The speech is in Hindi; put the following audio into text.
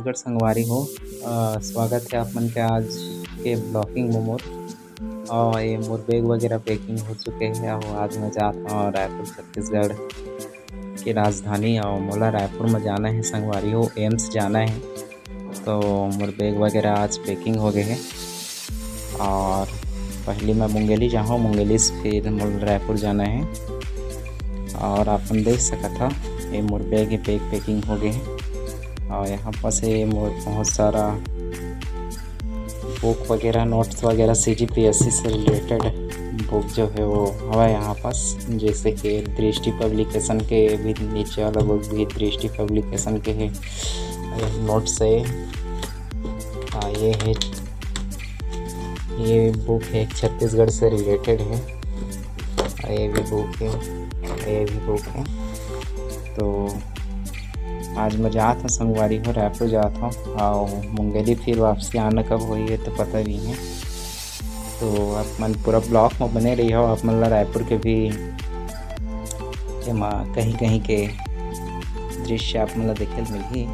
छत्तीसगढ़ संगवारी हो। स्वागत है आप मन के आज के ब्लॉगिंग में मोर। और ये मोर बैग वगैरह पैकिंग हो चुके हैं और आज मैं जात हूँ रायपुर छत्तीसगढ़ की राजधानी। और मोला रायपुर में जाना है संगवारी हो, एम्स जाना है। तो मोर बैग वगैरह आज पैकिंग हो गए हैं और पहले मैं मुंगेली जाऊँ, मुंगेली से फिर मोर रायपुर जाना है। और आप देख सकता था ये मोर बैग की पैकिंग हो गए हैं। और यहाँ पर से मोर बहुत सारा बुक वगैरह, नोट्स वगैरह CGPSC से रिलेटेड बुक जो है वो हवा यहाँ पास, जैसे कि दृष्टि पब्लिकेशन के भी नीचे वाला बुक भी दृष्टि पब्लिकेशन के है। नोट्स है, ये है, ये बुक है छत्तीसगढ़ से रिलेटेड है। ये भी बुक है, ये भी बुक है। तो आज मैं जाता हूँ संगवारी हो, रायपुर जाता हूँ और मुंगेली फिर वापसी आना कब हुई है तो पता भी है। तो आप मन पूरा ब्लॉग में बने रही हो। आप मन रायपुर के भी कहीं कहीं के दृश्य आप मन देखे मिली।